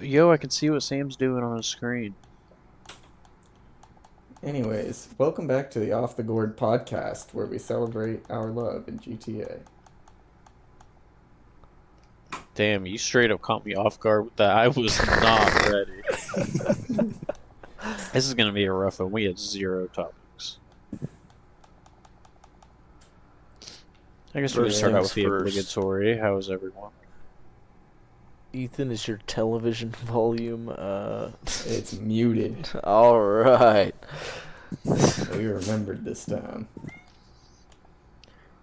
Yo, I can see what Sam's doing on his screen. Anyways, welcome back to the Off the Gourd podcast, where we celebrate our love in GTA. Damn, you straight up caught me off guard with that. I was not ready. This is gonna be a rough one. We had zero topics. I guess we can First start out things with the first. obligatory. How is everyone? Ethan, is your television volume, It's muted. Alright. We remembered this time.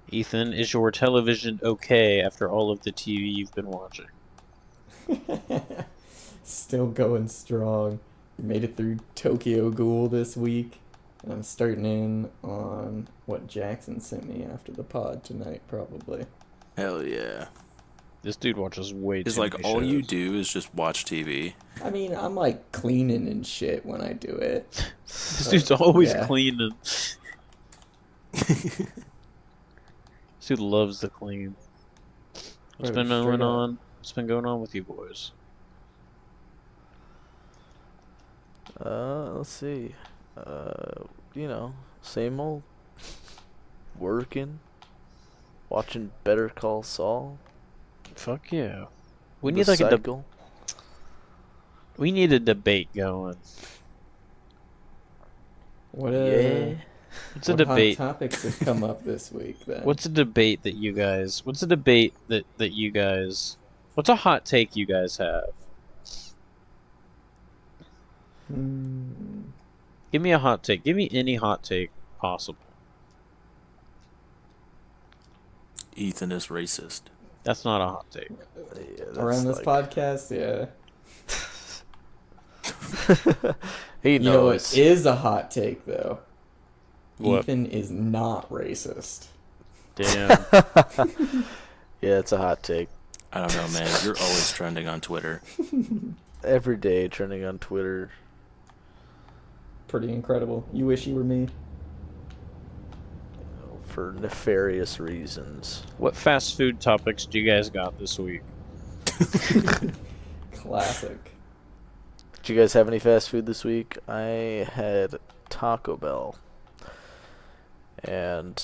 Ethan, is your television okay after all of the TV you've been watching? Still going strong. We made it through Tokyo Ghoul this week. And I'm starting in on what Jackson sent me after the pod tonight, probably. Hell yeah. This dude watches way too It's many like all you shows. do is just watch TV. I mean, I'm like cleaning and shit when I do it. This dude's always Yeah. cleaning. This dude loves to clean. What's been Straight going up. on? What's been going on with you boys? Let's see. Same old. Working. Watching Better Call Saul. Fuck yeah. We The need like Cycle. we need a debate going. What Yeah. What's a what debate? hot topics have come up this week then? What's a debate that you guys? What's a debate that you guys? What's a hot take you guys have? Hmm. Give me a hot take. Give me any hot take possible. Ethan is racist. That's not a hot take. Yeah, that's Around this like- podcast, yeah. He You know what knows. is a hot take though? What? Ethan is not racist. Damn. Yeah, it's a hot take. I don't know, man. You're always trending on Twitter. Every day trending on Twitter. Pretty incredible. You wish you were me. For nefarious reasons. What fast food topics do you guys got this week? Classic. Did you guys have any fast food this week? I had Taco Bell. And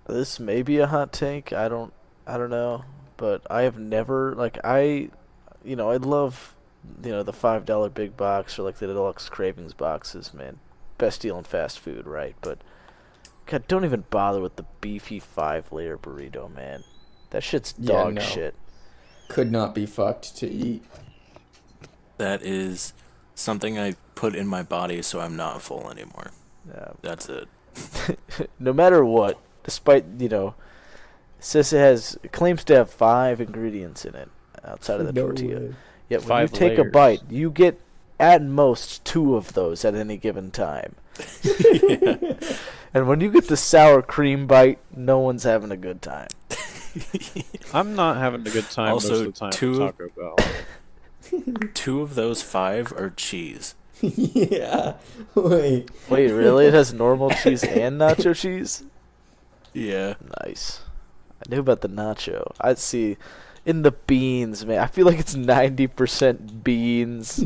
this may be a hot take. I don't know, but I have never I love the $5 big box or like the deluxe cravings boxes, man. Best deal in fast food, right? But God, don't even bother with the beefy 5-layer burrito, man. That shit's Yeah, dog no. shit. Could not be fucked to eat. That is something I put in my body so I'm not full anymore. Yeah. That's it. No matter what, despite it says it claims to have 5 ingredients in it outside of the No tortilla. way. Yet when 5 you take a layers. bite, you get at most 2 of those at any given time. And when you get the sour cream bite, no one's having a good time. I'm not having a good time most Also, of the time two- at Taco Bell. 2 of those 5 are cheese. Yeah. Wait. Wait, really? It has normal cheese and nacho cheese? Yeah. Nice. I knew about the nacho. I'd see in the beans, man. I feel like it's 90% beans.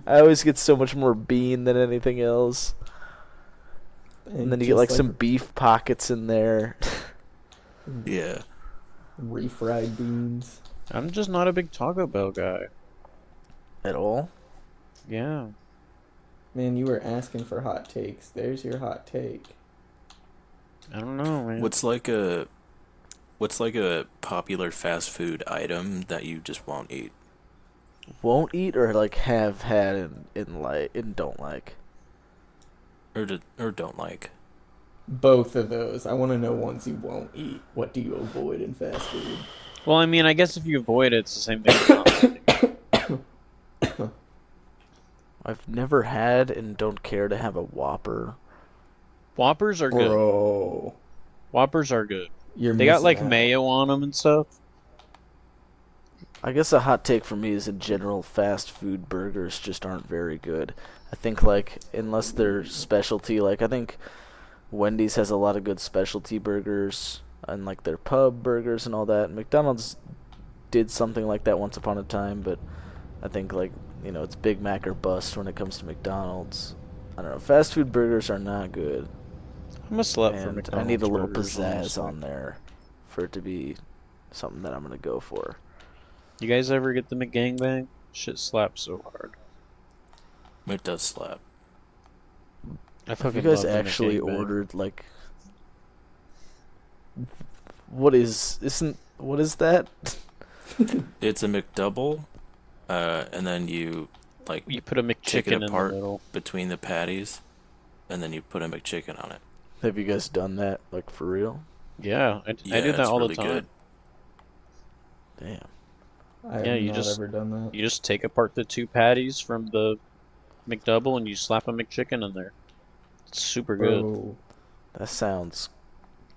I always get so much more bean than anything else. And then you get just like some beef pockets in there. Yeah. refried beans. I'm just not a big Taco Bell guy. At all? Yeah. Man, you were asking for hot takes. There's your hot take. I don't know, man. What's like a popular fast food item that you just won't eat? Won't eat or like have had and don't like? Or don't like? Both of those. I want to know ones you won't eat. What do you avoid in fast food? Well, I mean, I guess if you avoid it, it's the same thing as not liking it. I've never had and don't care to have a Whopper. Whoppers are good. Bro. Whoppers are good. You're They got missing like out. mayo on them and stuff. I guess a hot take for me is in general fast food burgers just aren't very good. I think like unless they're specialty, like I think Wendy's has a lot of good specialty burgers and like their pub burgers and all that. McDonald's did something like that once upon a time, but I think like it's Big Mac or bust when it comes to McDonald's. I don't know. Fast food burgers are not good, I'm a slut for and I need a McDonald's little burgers, pizzazz honestly. on there for it to be something that I'm gonna go for. You guys ever get the McGangbang? Shit slaps so hard. It does slap. I Have you fucking guys love the actually McGangbang. ordered like what is that? It's a McDouble, and then you like You put a take it McChicken in the apart middle. between the patties, and then you put a McChicken on it. Have you guys done that like for real? Yeah, I do Yeah, that it's all the really time. good. Damn. I have Yeah, you not just ever done that. you just take apart the two patties from the McDouble and you slap a McChicken in there. It's super good. Bro, That sounds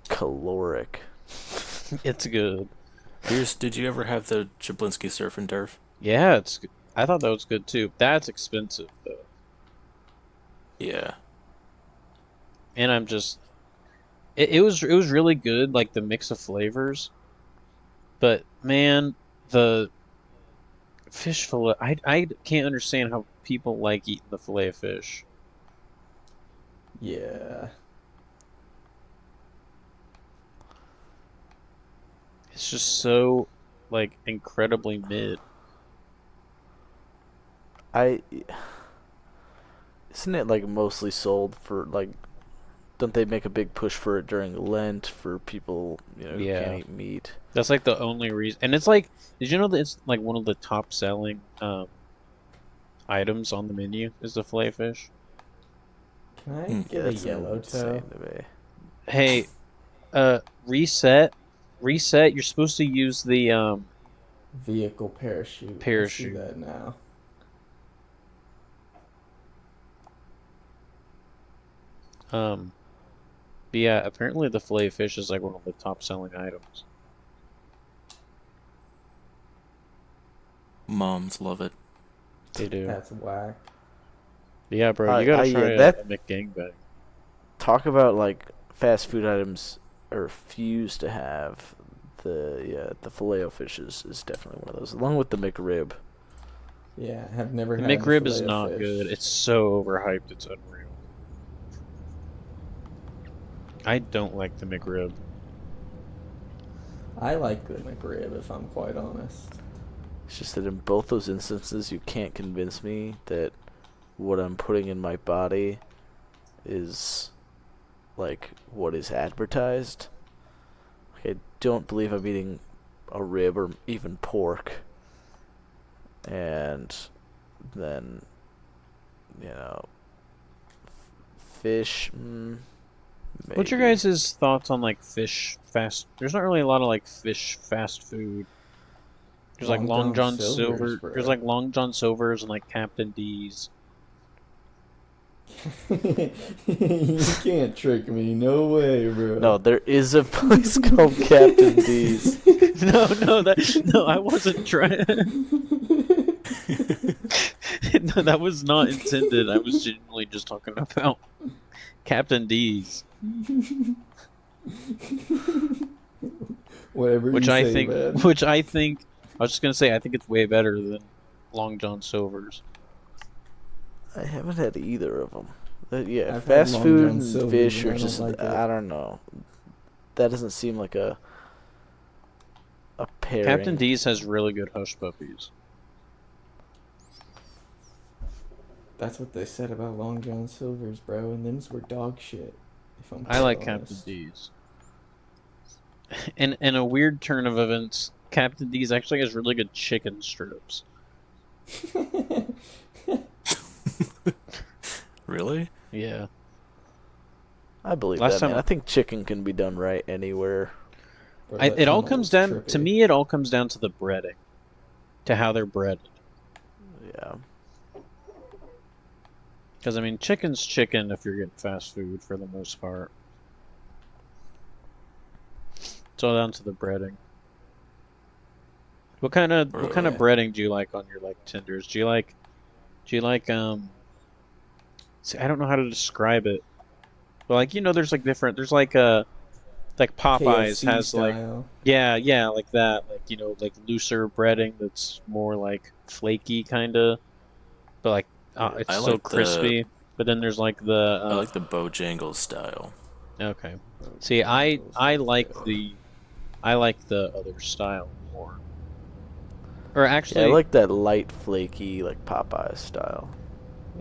caloric. It's good. Did you ever have the Jablinski Surf and Turf? Yeah, it's good. I thought that was good too. That's expensive though. Yeah. And I'm just it was really good, like the mix of flavors. But man, the fish fillet, I can't understand how people like eating the fillet of fish. yeah. It's just so like incredibly mid. I Isn't it like mostly sold for like don't they make a big push for it during Lent for people, who can't Yeah. eat meat? That's like the only reason. And it's like, did you know that it's like one of the top selling items on the menu is the filet fish? Can I Hmm. Yeah, get a that's yellowtail? insane to me. Hey, reset. You're supposed to use the Vehicle parachute. I see parachute. that now. Um, but yeah, apparently the filet fish is like one of the top selling items. Moms love it. They do. That's whack. Yeah, bro, I you gotta yeah, try a that McGangbang. talk about like fast food items or refuse to have the filet o fish is definitely one of those, along with the McRib. Yeah, have never The had McRib is filet of not fish. good. It's so overhyped, it's unreal. I don't like the McRib. I like the McRib, if I'm quite honest. It's just that in both those instances, you can't convince me that what I'm putting in my body is like what is advertised. Like, I don't believe I'm eating a rib or even pork, and then you know, fish. What's your Maybe. guys' thoughts on like fish fast? There's not really a lot of like fish fast food. There's like Long John Silver. bro. There's like Long John Silver's and like Captain D's. You can't trick me. No way, bro. No, there is a place called Captain D's. No, I wasn't trying. No, that was not intended. I was genuinely just talking about Captain D's, Whatever you say, man. I was just gonna say, I think it's way better than Long John Silver's. I haven't had either of them. Yeah, I've had fast Long food John and Silver's fish and are I don't just like it. I don't know. That doesn't seem like a pairing. Captain D's has really good hush puppies. That's what they said about Long John Silver's, bro, and them's were dog shit. If I'm I like quite Captain honest. D's. And in a weird turn of events, Captain D's actually has really good chicken strips. Really? Yeah. I believe Last that, time- man. I think chicken can be done right anywhere. Bro, It that all tunnel comes was down, trippy. to me, it all comes down to the breading, to how they're breaded. Yeah. Because, I mean, chicken's chicken if you're getting fast food for the most part. It's all down to the breading. What kind of Yeah. breading do you like on your like tenders? Do you like see, I don't know how to describe it. But like, there's like different, there's like Popeyes KFC has like style. yeah, like that, like like looser breading that's more like flaky kind of, but like Yeah. it's I still like the crispy. But then there's like the I like the Bojangles style. okay. See, Bojangles, I let's like go. the other style more. Or Yeah, I actually, like that light, flaky, like Popeye style.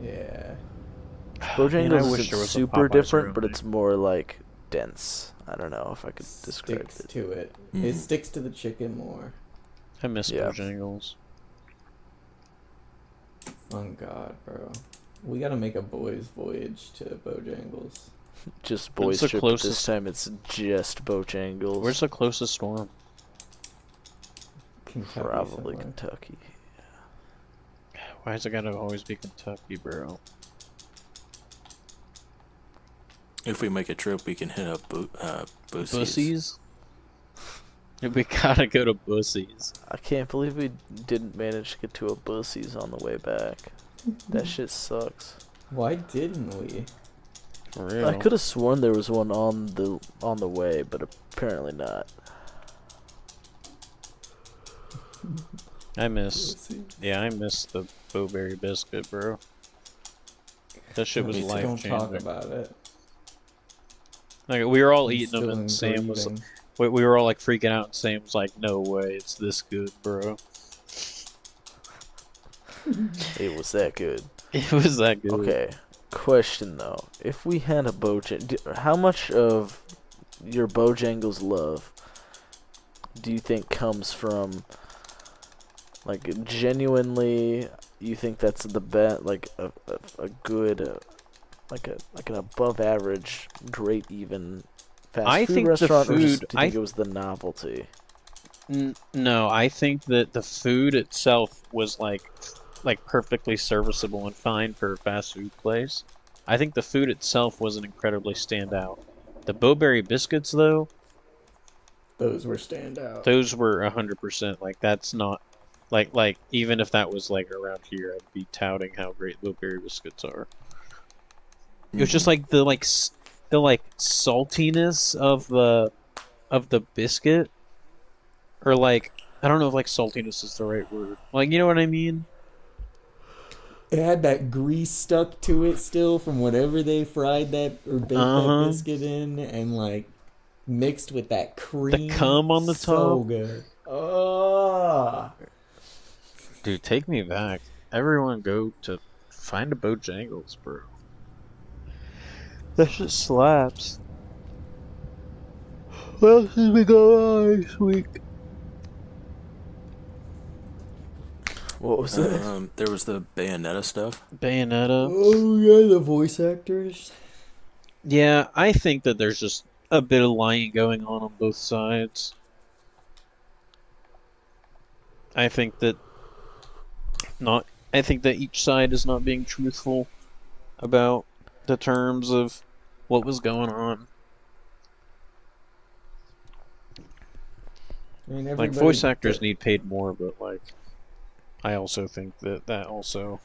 Yeah. man, I Bojangles wish isn't there was a super Popeyes different, around but me. it's more like dense. I don't know if I could describe Sticks it. to it. It Hmm. sticks to the chicken more. I miss Yeah. Bojangles. Oh God, bro. We gotta make a boys' voyage to Bojangles. Just When's boys the trip, but this closest? time it's just Where's Bojangles. the closest one? Kentucky Probably somewhere. Kentucky. Why is it gotta always be Kentucky, bro? If we make a trip, we can hit up Boosie's. Bussies? We gotta go to Bussies. I can't believe we didn't manage to get to a Bussies on the way back. That shit sucks. Why didn't we? For I real. could have sworn there was one on the way, but apparently not. I miss. Pussy. Yeah, I miss the Bowberry biscuit, bro. That shit was Me too. life Don't talk changing. about it. Like we were all I'm eating them, still and Sam was. breathing. We were all like freaking out, and Sam was like, "No way, it's this good, bro." It was that good. It was that good. Okay, question though. If we had a how much of your Bojangles love do you think comes from, like, genuinely, you think that's the best, like, a good, like an above average, great even fast I food think the restaurant, or just food. do you think it was the novelty? No, I think that the food itself was like perfectly serviceable and fine for a fast food place. I think the food itself wasn't incredibly standout. The Bowberry biscuits, though, Those were standout. those were 100%. Like that's not like even if that was like around here, I'd be touting how great Bowberry biscuits are. It was just Mhm. like the like saltiness of the biscuit, or like I don't know if like saltiness is the right word. Like you know what I mean? It had that grease stuck to it still from whatever they fried that or baked Uh that huh. biscuit in, and like mixed with that The cream. cum on the So top. good. Oh. Dude, take me back. Everyone go to find a Bojangles, bro. That shit slaps. What else did we go on this week? What was it? There was the Bayonetta stuff. Bayonetta. Oh yeah, the voice actors. Yeah, I think that there's just a bit of lying going on both sides. I think that not. I think that each side is not being truthful about the terms of what was going on. I mean, Like everybody. voice actors need paid more, but like I also think that that also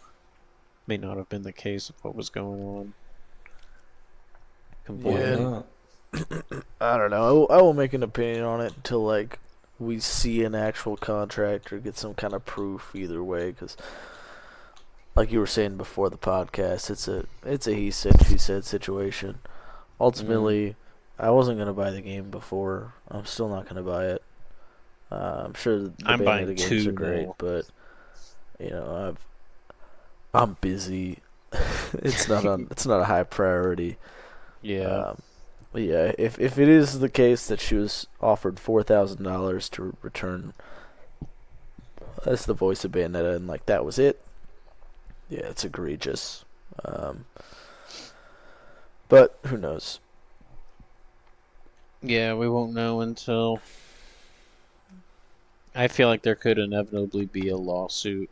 may not have been the case of what was going on Why Yeah. completely. not? I don't know. I will make an opinion on it until, like, we see an actual contract or get some kind of proof either way. Because, like you were saying before the podcast, it's a he said she said situation. Ultimately, I wasn't gonna buy the game before. I'm still not gonna buy it. I'm sure the I'm buying Bayonetta games are two great, now. but I'm busy. It's not a high priority. Yeah. But yeah, if it is the case that she was offered $4,000 to return as the voice of Bayonetta, and like that was it, yeah, it's egregious. But who knows? Yeah, we won't know until I feel like there could inevitably be a lawsuit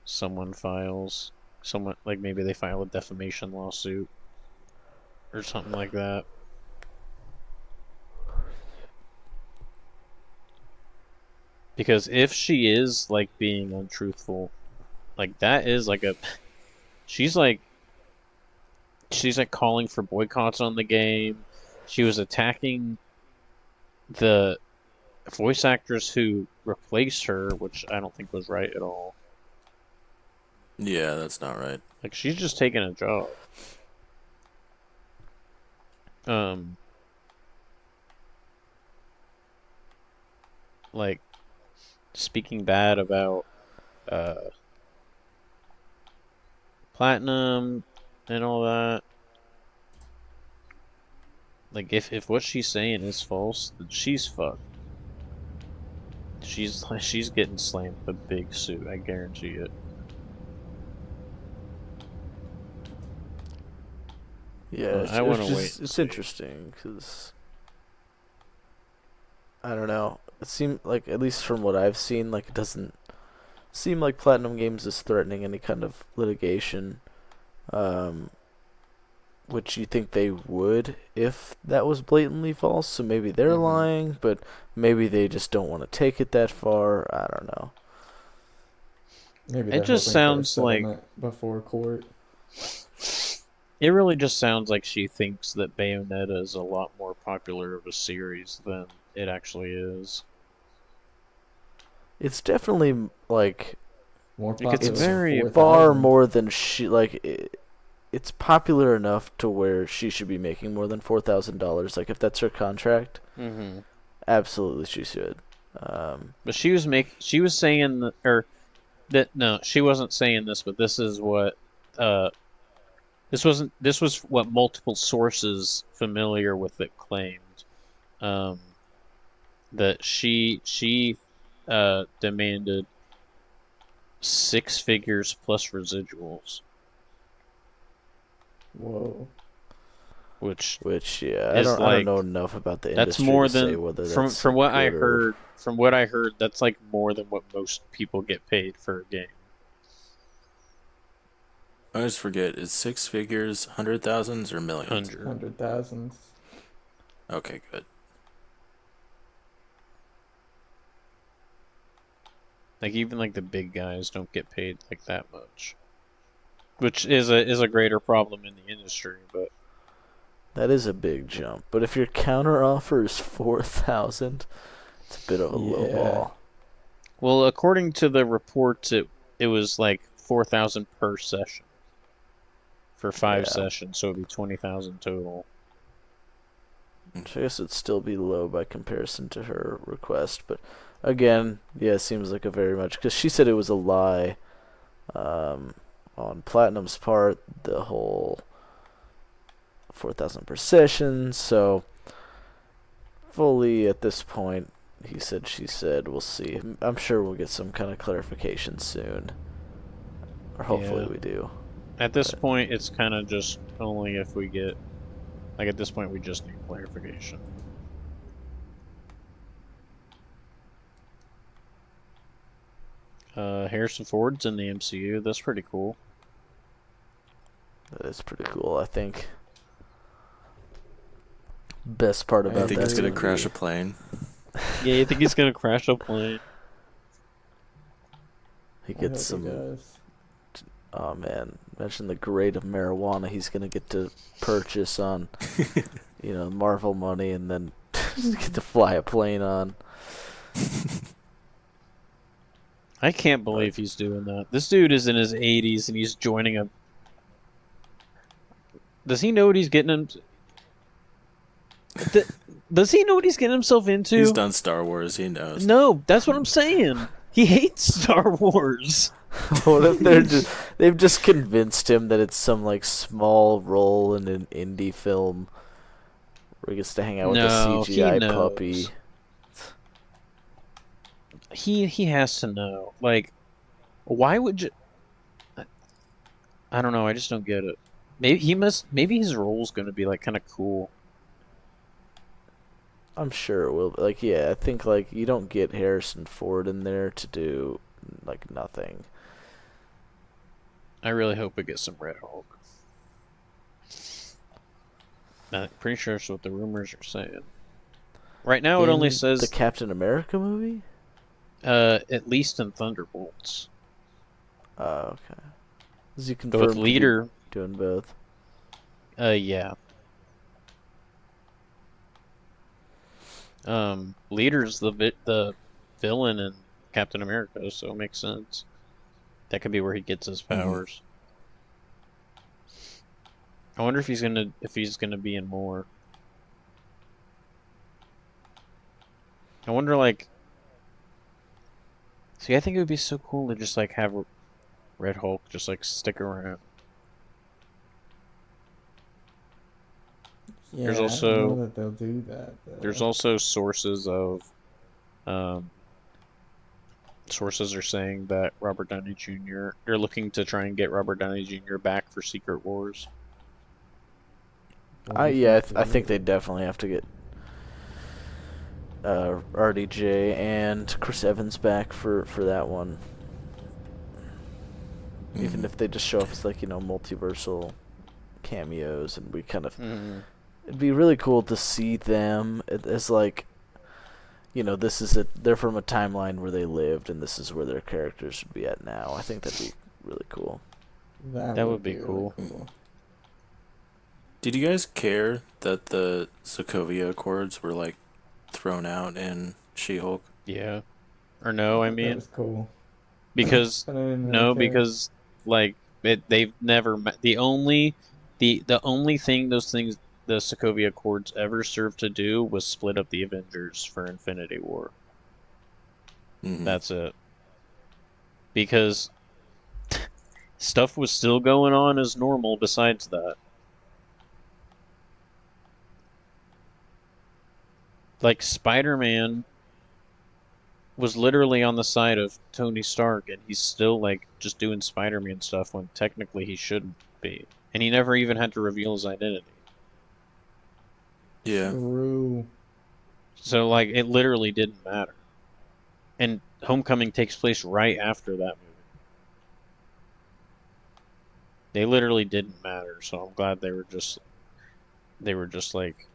someone files. Someone like maybe they file a defamation lawsuit or something like that. Because if she is like being untruthful, like that is like a she's like calling for boycotts on the game. She was attacking the voice actors who replaced her, which I don't think was right at all. Yeah, that's not right. Like she's just taking a job. Um, like speaking bad about uh platinum and all that. Like if what she's saying is false, then she's fucked. She's getting slammed with a big suit. I guarantee it. Yeah, I want to wait and it's see. interesting because I don't know. It seemed like, at least from what I've seen, like it doesn't seem like Platinum Games is threatening any kind of litigation, um, which you think they would if that was blatantly false. So maybe they're Mm-hmm. lying, but maybe they just don't want to take it that far. I don't know. Maybe It they're just hoping for a sounds like settlement before court. it really just sounds like she thinks that Bayonetta is a lot more popular of a series than it actually is. It's definitely like More Like it's popular than very far 4,000. more than it's popular enough to where she should be making more than $4,000. Like if that's her contract, mm-hmm. absolutely she should. But she was saying that, or that no, she wasn't saying this, but this is what uh this was what multiple sources familiar with it claimed. Um that she demanded 6 figures plus residuals, Whoa. which Which, yeah, is I don't know like enough about the that's industry more to say than whether that's from what I good or. heard from what I heard that's like more than what most people get paid for a game. I always forget. Is six figures hundred thousands or millions? 100. 100,000s. Okay, good. Like even like the big guys don't get paid like that much, which is a greater problem in the industry. But That is a big jump. But if your counter offer is 4,000, it's a bit of a low Yeah. ball. well, according to the reports, it was like 4,000 per session for five Yeah. sessions, so it'd be 20,000 total. Which I guess it'd still be low by comparison to her request. But again, yeah, it seems like a very much. Because she said it was a lie on Platinum's part, the whole 4,000 per session. So, fully at this point, he said, she said, we'll see. I'm sure we'll get some kind of clarification soon. Or hopefully Yeah. we do. At this But point, it's kind of just only if we get like at this point we just need clarification. Harrison Ford's in the MCU. That's pretty cool. that is pretty cool, I think. Best part I about You think that it's gonna movie. crash a plane? Yeah, you think he's gonna crash a plane? He I gets hope he some. does. Oh man, imagine the grade of marijuana he's gonna get to purchase on, Marvel money, and then get to fly a plane on. I can't believe he's doing that. This dude is in his 80s and he's joining a. Does he know what he's getting him? Does he know what he's getting himself into? He's done Star Wars. He knows. No, that's what I'm saying. He hates Star Wars. What if they've just convinced him that it's some like small role in an indie film where he gets to hang out with No, a he CGI knows. puppy? He has to know. Like, why would you? I don't know. I just don't get it. Maybe he must. Maybe his role's gonna be like kind of cool. I'm sure it will. Like, yeah, I think like you don't get Harrison Ford in there to do like nothing. I really hope it gets some Red Hulk. I'm pretty sure that's what the rumors are saying. Right now, it only In says the Captain America movie. at least in Thunderbolts. Oh, okay. Is he But confirmed with to be Leader, doing both? yeah. Leader's the villain in Captain America, so it makes sense. That could be where he gets his Hmm. powers. I wonder if he's gonna be in more. I wonder like see I think it would be so cool to just like have Red Hulk just like stick around. There's Yeah, I don't know also that they'll do that there's though. also sources of um sources are saying that Robert Downey Jr. They're looking to try and get Robert Downey Jr. back for Secret Wars. What do I you yeah, think I, they I think they do? definitely have to get RDJ and Chris Evans back for that one. Even Hmm. if they just show up as like multiversal cameos, and we kind of Mm, it'd be really cool to see them as like this is they're from a timeline where they lived, and this is where their characters should be at now. I think that'd be really cool. That that would would be be really cool. cool. Did you guys care that the Sokovia Accords were like thrown out in She-Hulk? Yeah. Or I no, I thought that mean was cool, because but I didn't really no, care. because like they've never met the only thing those things the Sokovia Accords ever served to do was split up the Avengers for Infinity War. Hmm. That's it. Because stuff was still going on as normal besides that. Like Spider-Man was literally on the side of Tony Stark and he's still like just doing Spider-Man stuff when technically he shouldn't be. And he never even had to reveal his identity. Yeah. True. So like it literally didn't matter. And Homecoming takes place right after that movie. They literally didn't matter, so I'm glad they were just like,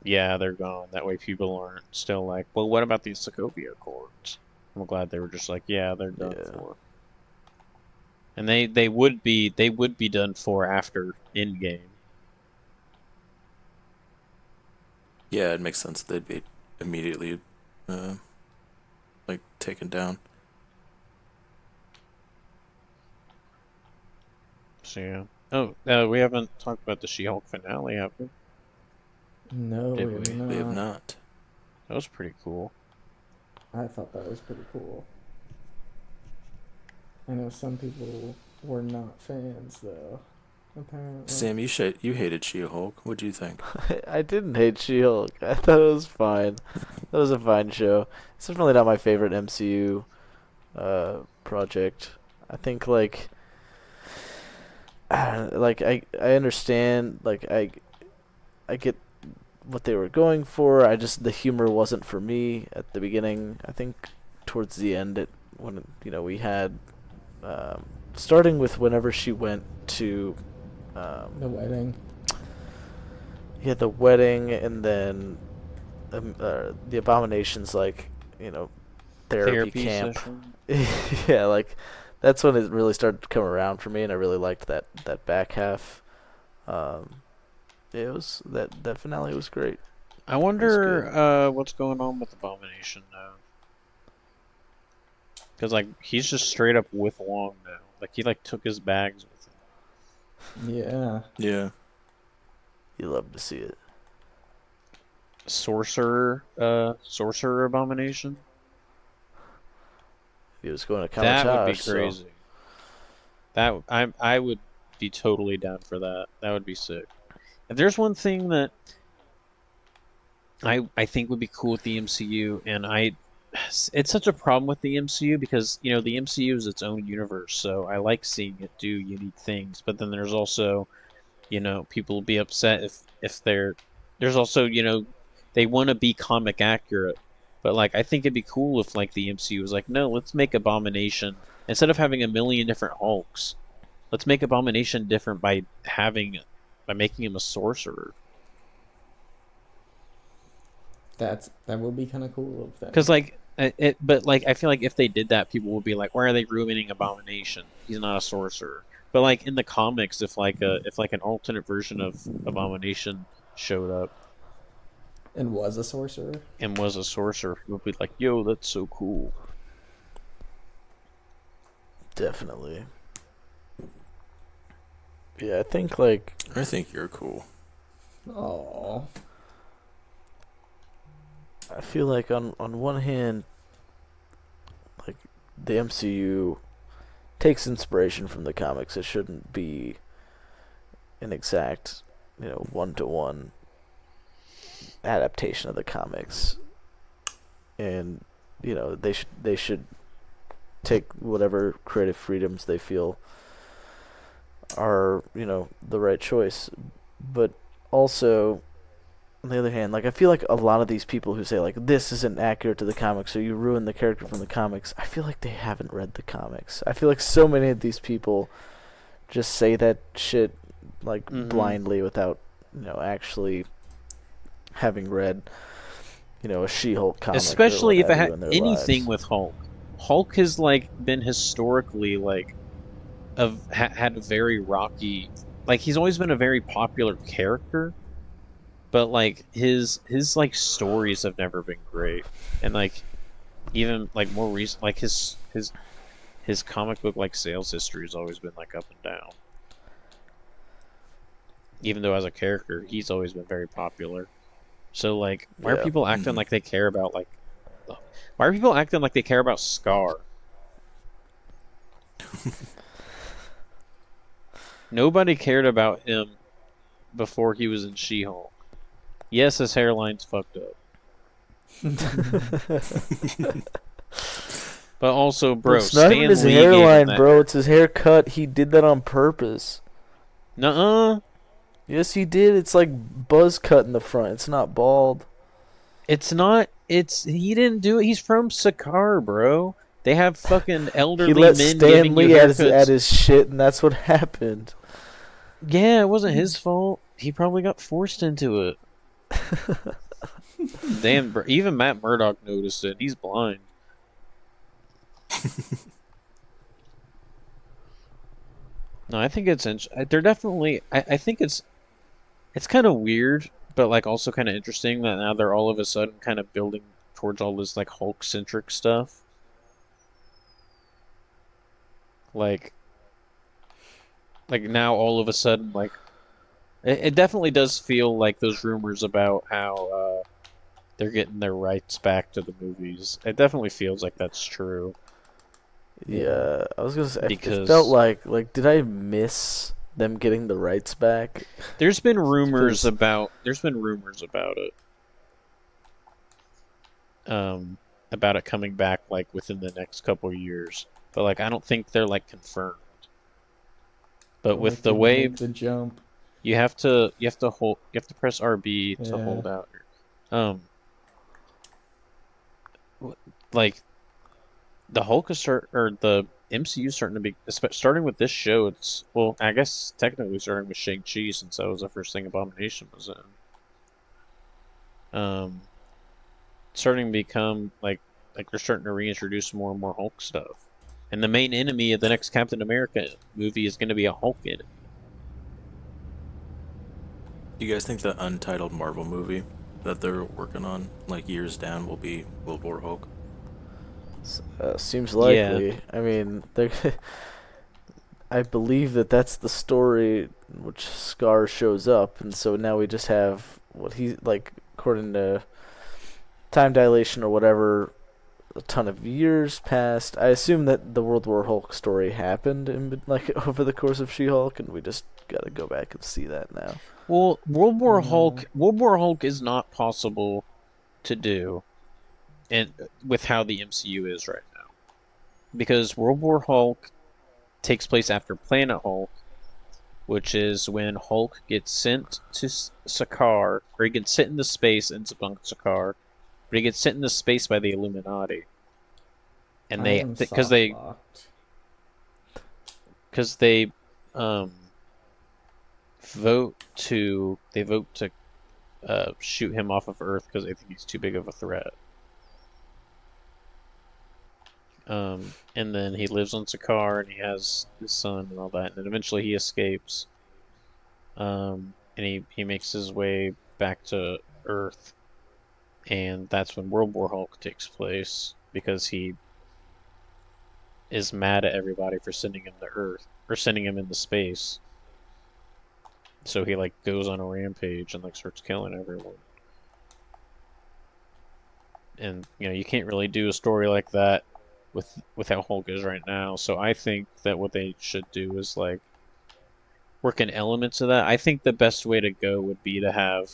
yeah, they're gone. That way people aren't still like, well, what about these Sokovia Accords? I'm glad they were just like, yeah, they're done Yeah. for. And they would be done for after Endgame. Yeah, it makes sense. They'd be immediately, uh, like taken down. So yeah. Oh, we haven't talked about the She-Hulk finale, have we? No, Did we have we? We have not. not. That was pretty cool. I thought that was pretty cool. I know some people were not fans though, apparently. Sam, you hated She-Hulk. What'd you think? I didn't hate She-Hulk. I thought it was fine. That was a fine show. It's definitely not my favorite MCU project. I think I understand I get what they were going for. I just the humor wasn't for me at the beginning. I think towards the end when we had um, starting with whenever she went to The um, wedding. yeah, the wedding, and then the Abominations, therapy Therapy camp. session. Yeah, that's when it really started to come around for me, and I really liked that back half. Um, yeah, it was that finale was great. I It was good. wonder what's going on with Abomination now. Because like he's just straight up with Wong now. Like he like took his bags with him. Yeah. Yeah. You love to see it. Sorcerer Abomination. He was going to That would be Kamar-Taj, so crazy. I would be totally down for that. That would be sick. If there's one thing that I think would be cool with the MCU, and it's such a problem with the MCU because the MCU is its own universe, so I like seeing it do unique things. But then there's also people will be upset if there's also they want to be comic accurate, but like I think it'd be cool if like the MCU was like, no, let's make Abomination instead of having a million different Hulks, let's make Abomination different by making him a sorcerer. That would be kind of cool of Because them. like but like I feel like if they did that, people would be like, why are they ruining Abomination? He's not a sorcerer. But like in the comics, if like an alternate version of Abomination showed up And was a sorcerer. and was a sorcerer, people would be like, yo, that's so cool. Definitely. Yeah, I think like I think you're cool. Oh, I feel like on one hand, like the MCU takes inspiration from the comics. It shouldn't be an exact, one to one adaptation of the comics, and they should take whatever creative freedoms they feel are the right choice. But also, on the other hand, like I feel like a lot of these people who say like this isn't accurate to the comics or you ruin the character from the comics, I feel like they haven't read the comics. I feel like so many of these people just say that shit like Mm-hmm. blindly without actually having read a She-Hulk comic or what Especially if it have you had in their anything lives. with Hulk. Hulk has like been historically like had a very rocky, like he's always been a very popular character, but like his like stories have never been great, and like even like more recent, like his comic book like sales history has always been like up and down. Even though as a character, he's always been very popular. So like, why are Yeah. people acting Hmm. like they care about like? Why are people acting like they care about Scar? Nobody cared about him before he was in She-Hulk. Yes, his hairline's fucked up, but also, But bro, it's not even Stan his Lee gave him hairline, that bro. It's haircut. his haircut. He did that on purpose. Nuh-uh. Yes, he did. It's like buzz cut in the front. It's not bald. It's not. It's he didn't do it. He's from Sakar, bro. They have fucking He elderly let men Stan giving you Lee at haircuts. his shit, and that's what happened. Yeah, it wasn't his fault. He probably got forced into it. Damn, bro. Even Matt Murdock noticed it. He's blind. No, I think it's they're definitely. I think it's kind of weird, but like also kind of interesting that now they're all of a sudden kind of building towards all this like Hulk centric stuff. Like now all of a sudden like it definitely does feel like those rumors about how they're getting their rights back to the movies. It definitely feels like that's true yeah. Yeah, I was gonna say it felt because like did I miss them getting the rights back? Because there's been rumors about it coming back like within the next couple of years. But like I don't think they're like confirmed. But But with like, the did you way make the jump? you have to press RB to Yeah. hold out. Um like the Hulk is or the MCU is starting to be starting with this show. It's well, I guess technically starting with Shang-Chi since that was the first thing Abomination was in. Starting to become like they're starting to reintroduce more and more Hulk stuff. And the main enemy of the next Captain America movie is going to be a Hulk enemy. Do you guys think the untitled Marvel movie that they're working on, like years down, will be World War Hulk? seems Yeah, likely. I mean, I believe that that's the story in which Scar shows up, and so now we just have what he like according to time dilation or whatever. A ton of years passed. I assume that the World War Hulk story happened in like over the course of She-Hulk, and we just gotta go back and see that now. well, Mm, World War Hulk is not possible to do, and with how the MCU is right now, because World War Hulk takes place after Planet Hulk, which is when Hulk gets sent to Sakaar, or he gets sent into space in Sakaar, but he gets sent into space by the Illuminati, and I have they him because soft they locked. because they um vote to shoot him off of Earth because they think he's too big of a threat. And then he lives on Sakaar and he has his son and all that, and then eventually he escapes. And he makes his way back to Earth, and that's when World War Hulk takes place because is mad at everybody for sending him to Earth or sending him into space. So he like goes on a rampage and like starts killing everyone. And you can't really do a story like that with how Hulk is right now. So I think that what they should do is like work in elements of that. I think the best way to go would be to have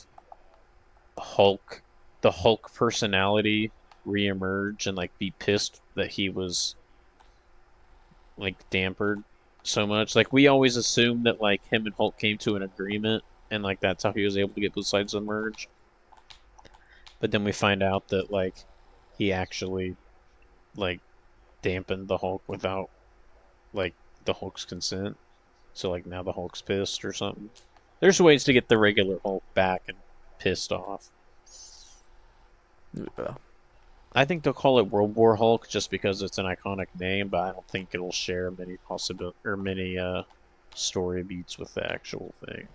Hulk, the Hulk personality reemerge and like be pissed that he was like dampered so much. Like we always assumed that like him and Hulk came to an agreement and like that's how he was able to get both sides to merge. But then we find out that like he actually like dampened the Hulk without like the Hulk's consent. So like now the Hulk's pissed or something. There's ways to get the regular Hulk back and pissed off. Yeah. I think they'll call it World War Hulk just because it's an iconic name, but I don't think it'll share many story beats with the actual thing.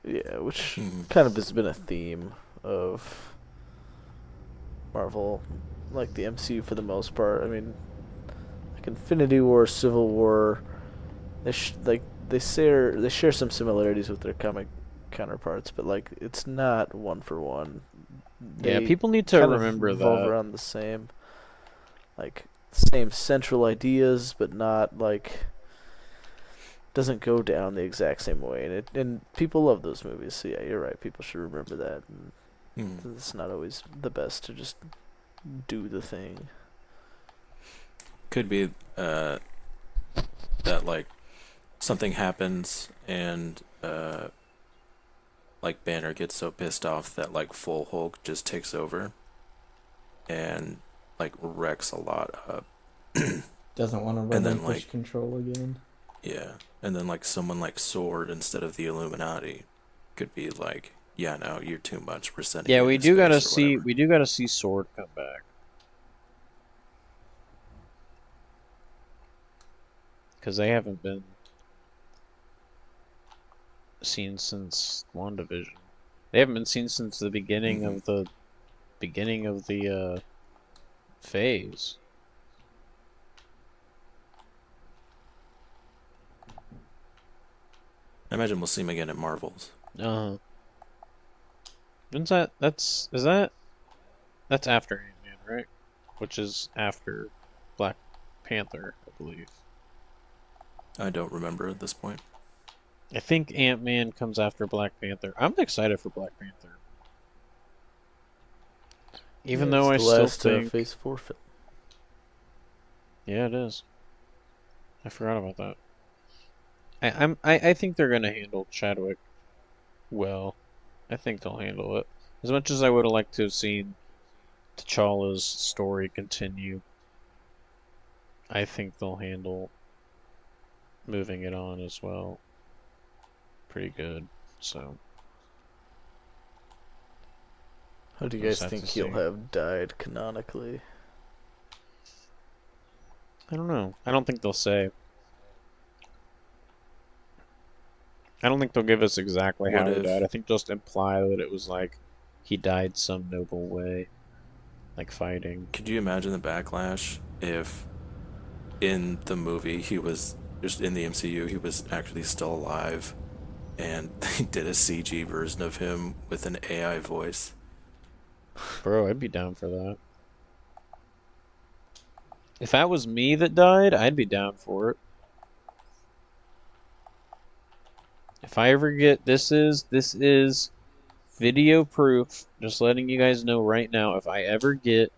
Yeah, which Hmm. kind of has been a theme of Marvel, like the MCU for the most part. I mean, like Infinity War, Civil War, they share some similarities with their comic counterparts, but like it's not one for one. Yeah, They people need to kind of remember revolve that. around the same central ideas, but not like doesn't go down the exact same way. And people love those movies, so yeah, you're right. People should remember that. And Hmm. it's not always the best to just do the thing. Could be that like something happens and like Banner gets so pissed off that like full Hulk just takes over and like wrecks a lot up. Doesn't want to And then relinquish like control again. yeah, and then like someone like Sword instead of the Illuminati could be like, yeah, no, you're too much. We're sending Yeah, you we into do gotta space or see whatever. we do gotta see Sword come back. Because they haven't been seen since WandaVision. They haven't been seen since the Hmm. beginning of the phase. I imagine we'll see him again at Marvels. Uh, when's that? That's after Ant-Man, right? Which is after Black Panther, I believe. I don't remember at this point. I think Ant-Man comes after Black Panther. I'm excited for Black Panther. Yeah, Even though it's I the still last think, Phase 4 film. yeah, it is. I forgot about that. I think they're gonna handle Chadwick well. I think they'll handle it. As much as I would have liked to have seen T'Challa's story continue, I think they'll handle moving it on as well pretty good. So How do you we'll just guys have think to he'll see. have died canonically? I don't know. I don't think they'll say. I don't think they'll give us exactly What how he died. if I think just imply that it was like he died some noble way, like fighting. could you imagine the backlash if in the movie he was just in the MCU he was actually still alive and they did a CG version of him with an AI voice? Bro, I'd be down for that. If that was me that died, I'd be down for it. If I ever get this is video proof. Just letting you guys know right now. If I ever get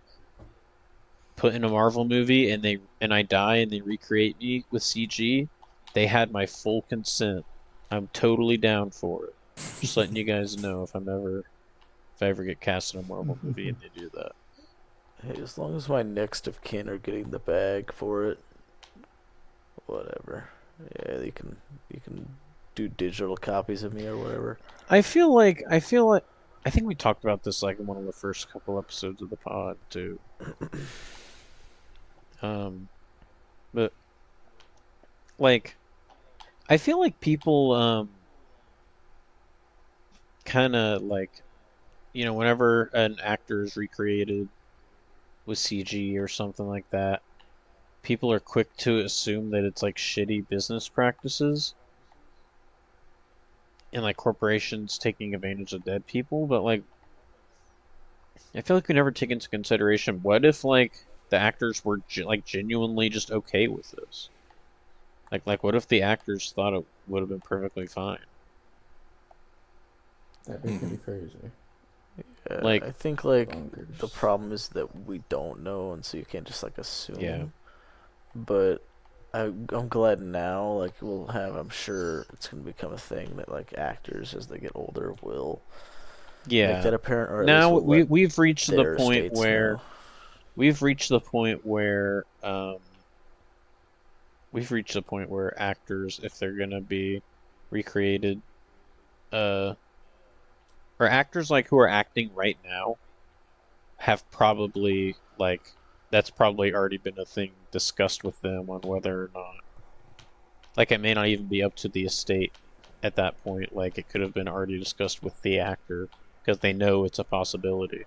put in a Marvel movie and I die and they recreate me with CG, they had my full consent. I'm totally down for it. Just letting you guys know if I ever get cast in a Marvel movie and they do that. Hey, as long as my next of kin are getting the bag for it, whatever. Yeah, you can do digital copies of me or whatever. I think we talked about this like in one of the first couple episodes of the pod too. Um, but like I feel like people kind of like whenever an actor is recreated with CG or something like that, people are quick to assume that it's like shitty business practices and like corporations taking advantage of dead people, but like I feel like we never take into consideration what if like the actors were like genuinely just okay with this? Like what if the actors thought it would have been perfectly fine? That'd be pretty crazy. Yeah, Like, I think like Bonkers. the problem is that we don't know, and so you can't just like assume. yeah. But I'm glad now. Like we'll have, I'm sure it's gonna become a thing that like actors as they get older will make Yeah. that apparent, or at least Now will let we've reached the their point estates where know. we've reached the point where actors, if they're gonna be recreated, uh, or actors like who are acting right now have probably like that's probably already been a thing discussed with them on whether or not like it may not even be up to the estate at that point. Like it could have been already discussed with the actor because they know it's a possibility.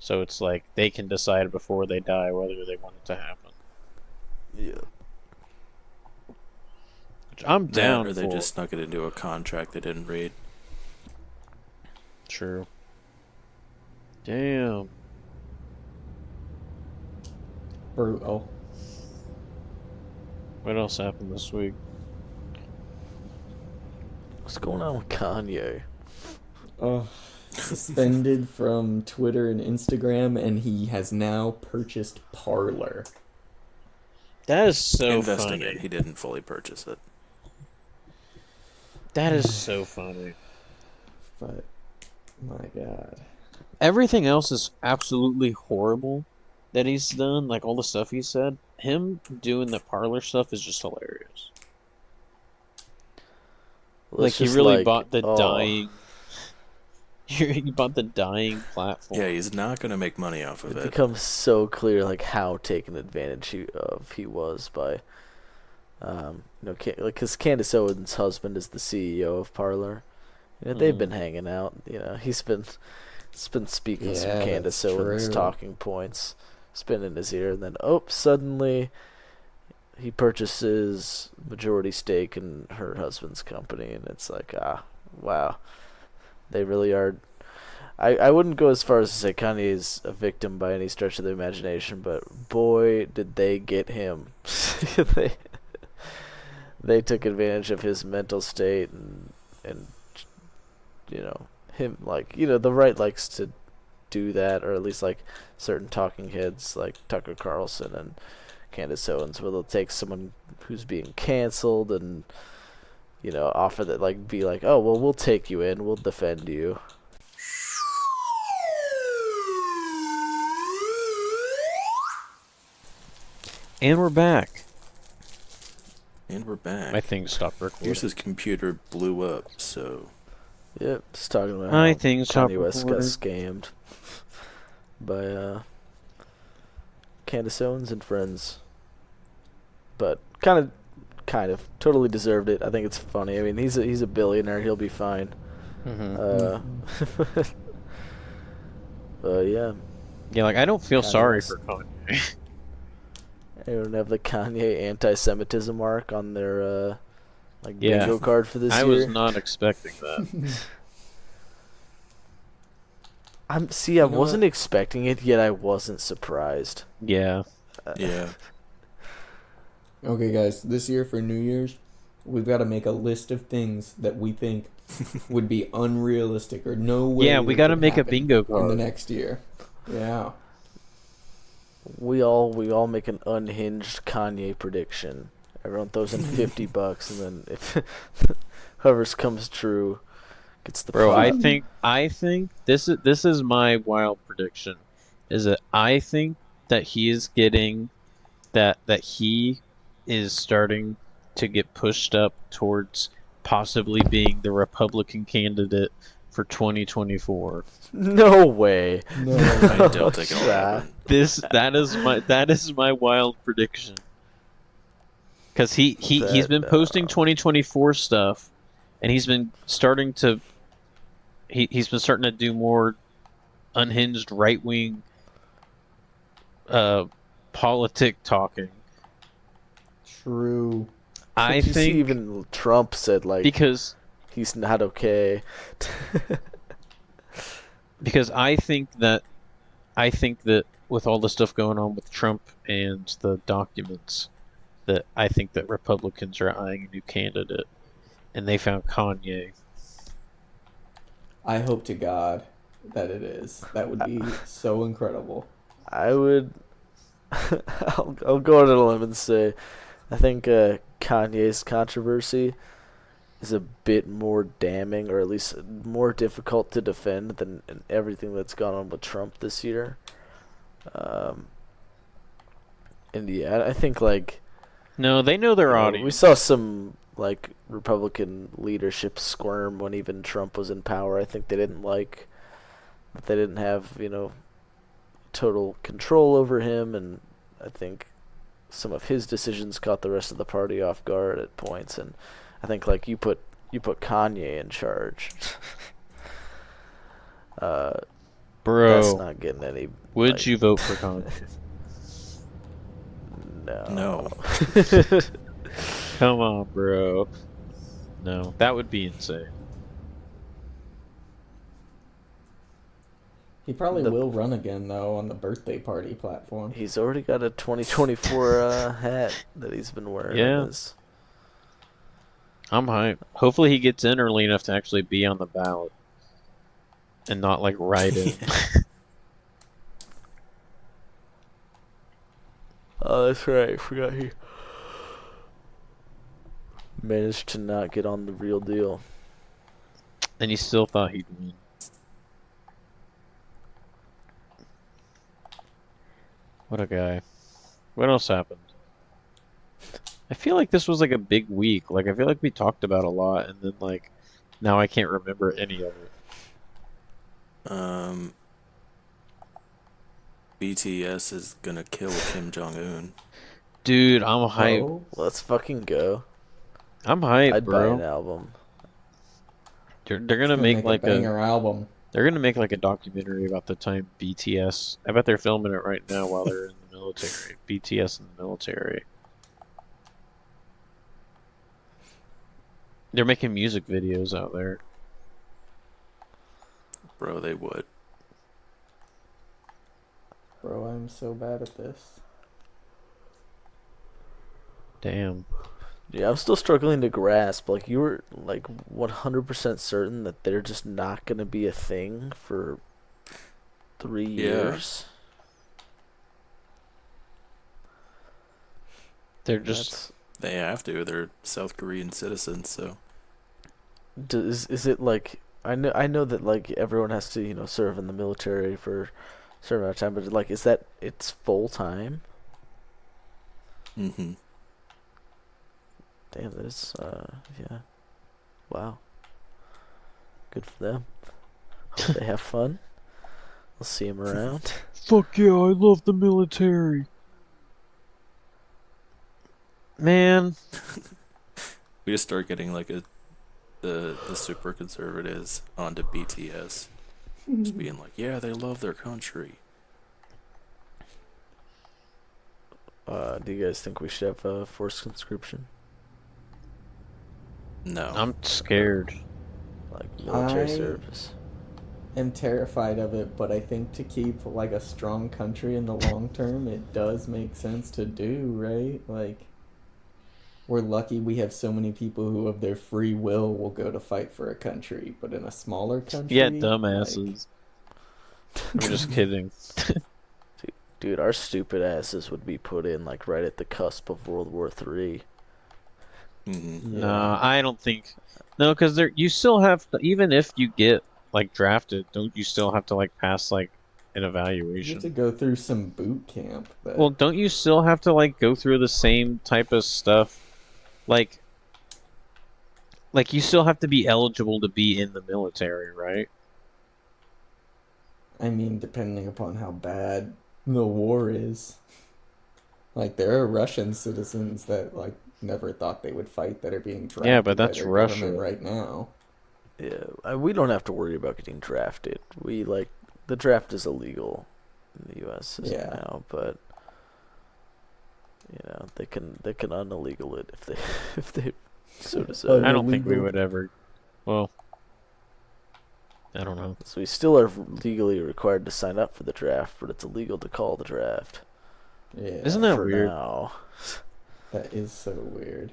So it's like they can decide before they die whether they want it to happen. Yeah. Which I'm That, down or they for. just snuck it into a contract they didn't read. True. Damn. Brutal. What else happened this week? What's going on with Kanye? Suspended from Twitter and Instagram, and he has now purchased Parler. That is so Investing funny. it, he didn't fully purchase it. That is so funny. But my God, Everything else is absolutely horrible that he's done, like all the stuff he said. Him doing the parlor stuff is just hilarious. Like he really bought the dying. He bought the dying platform. Yeah, he's not going to make money off of It it. becomes so clear like how taken advantage he was by, because Candace Owens' husband is the CEO of Parler. You know, they've been hanging out. You know, he's been speaking some Yeah, Candace that's Owens true. talking points, spinning his ear, and then suddenly he purchases majority stake in her husband's company, and it's like, wow, they really are. I wouldn't go as far as to say Kanye is a victim by any stretch of the imagination, but boy, did they get him. They took advantage of his mental state and you know him, like, you know, the right likes to do that, or at least like certain talking heads like Tucker Carlson and Candace Owens, where they'll take someone who's being canceled and, you know, offer that, like, be like, oh well, we'll take you in, we'll defend you. And we're back. And we're back. My thing stopped recording. Pierce's computer blew up, so Yep, just talking about My how thing stopped Kanye West got recording. scammed by Candace Owens and friends, but kind of totally deserved it. I think it's funny. I mean, he's a billionaire. He'll be fine. Yeah. Yeah, like I don't feel Kanye sorry West. for Kanye. They don't have the Kanye anti-Semitism mark on their like Yeah. bingo card for this I year. was not expecting that. I know wasn't what? expecting it, yet I wasn't surprised. Yeah. yeah. Okay, guys, this year for New Year's, we've got to make a list of things that we think would be unrealistic or no way. Yeah, we got gotta to make a bingo in the card. next year. Yeah. We all make an unhinged Kanye prediction. Everyone throws in $50, and then if whoever's comes true gets the Bro, pot. I think this is my wild prediction. Is that I think that he is getting that he is starting to get pushed up towards possibly being the Republican candidate for 2024. No way. No. I don't think it'll happen. That is my wild prediction. Cuz he's been posting 2024 stuff, and he's been starting to do more unhinged right-wing politic talking, True. I Did you see think even Trump said like because he's not okay. because I think that with all the stuff going on with Trump and the documents, that I think that Republicans are eyeing a new candidate, and they found Kanye. I hope to God that it is. That would be so incredible. I would. I'll go out on a limb and say I think Kanye's controversy is a bit more damning, or at least more difficult to defend than everything that's gone on with Trump this year. Um, and yeah, I think like No, they know their we saw audience. some like Republican leadership squirm when even Trump was in power. I think they didn't like that they didn't have total control over him, and I think some of his decisions caught the rest of the party off guard at points. And I think like you put Kanye in charge. uh, that's Bro, not getting any would like you vote for Kanye? no. No. Come on, bro. No, that would be insane. He probably the will run again though on the birthday party platform. He's already got a 2024 hat that he's been wearing in Yeah, his. I'm hyped. Hopefully he gets in early enough to actually be on the ballot and not like write in. Oh, that's right. I forgot he managed to not get on the real deal. And he still thought he'd win. What a guy. What else happened? I feel like this was like a big week. Like I feel like we talked about a lot, and then like now I can't remember any of it. Um, BTS is gonna kill Kim Jong Un. Dude, I'm hyped. Oh, Let's fucking go. I'm hyped, I'd buy an bro. album. They're it's gonna gonna make make a like a banger album. they're gonna make like a documentary about the time BTS. I bet they're filming it right now while they're in the military. BTS in the military. They're making music videos out there. Bro, they would. Bro, I'm so bad at this. Damn. Yeah, I'm still struggling to grasp. Like you were like 100% certain that they're just not gonna be a thing for 3 years. They're just That's They have to. They're South Korean citizens, so is it like I know that like everyone has to serve in the military for a certain amount of time, but like is that it's full time? mm-hmm. Damn, that is yeah. Wow. Good for them. Hope they have fun. We'll see them around. fuck yeah, I love the military. Man, We just start getting like the super conservatives onto BTS, just being like, yeah, they love their country. Do you guys think we should have forced conscription? No. I'm scared. Like military I service? am terrified of it, but I think to keep like a strong country in the long term, it does make sense to do, right? Like we're lucky we have so many people who of their free will go to fight for a country, but in a smaller country, Yeah, like dumbasses. I'm just kidding. Dude, our stupid asses would be put in like right at the cusp of World War III. Mm-hmm. yeah, Nah, I don't think. No, because there you still have to, even if you get like drafted, don't you still have to like pass like an you have to evaluation? go through some boot camp, Well, but don't you still have to like go through the same type of stuff? Like you still have to be eligible to be in the military, right? I mean, depending upon how bad the war is. Like there are Russian citizens that like never thought they would fight that are being Yeah, but drafted by that's their government Russia. right now. Yeah, we don't have to worry about getting drafted. We like the draft is illegal in the U.S. system Yeah. now, but they can unillegal it if they if they so I decide. don't think we Illegal. would ever. Well, I don't know. So we still are legally required to sign up for the draft, but it's illegal to call the draft Isn't Yeah, that for weird? now. that is so weird.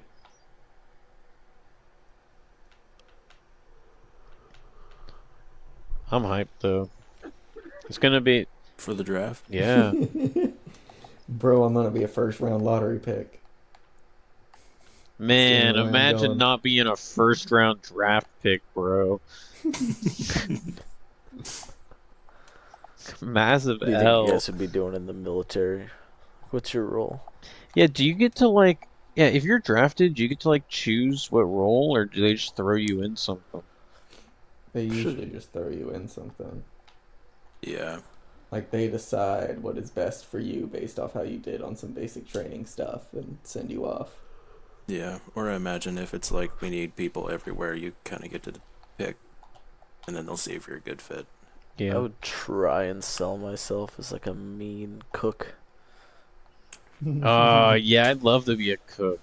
I'm hyped though. It's gonna be. For the draft? Yeah. Bro, I'm gonna be a first round lottery pick. Man, the way I'm imagine going. not being a first round draft pick, bro. Massive What do you think you L. guys would be doing in the military? What's your role? Yeah, do you get to like yeah, if you're drafted, do you get to like choose what role or do they just throw you in something? They usually just throw you in something. Yeah. Like they decide what is best for you based off how you did on some basic training stuff and send you off. Yeah. Or I imagine if it's like we need people everywhere, you kind of get to pick, and then they'll see if you're a good fit. I Yeah. would try and sell myself as like a mean cook. Yeah, I'd love to be a cook.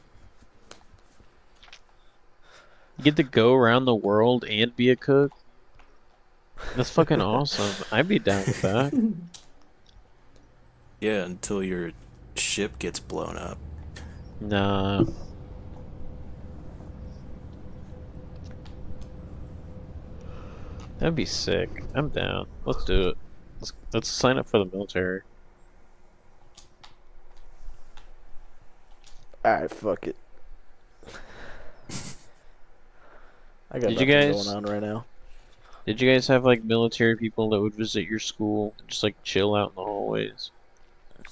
You get to go around the world and be a cook. That's fucking awesome. I'd be down with that. Yeah, until your ship gets blown up. Nah. That'd be sick. I'm down. Let's do it. Let's sign up for the military. Alright, fuck it. I got Did you nothing guys- going on right now. Did you guys have like military people that would visit your school and just like chill out in the hallways?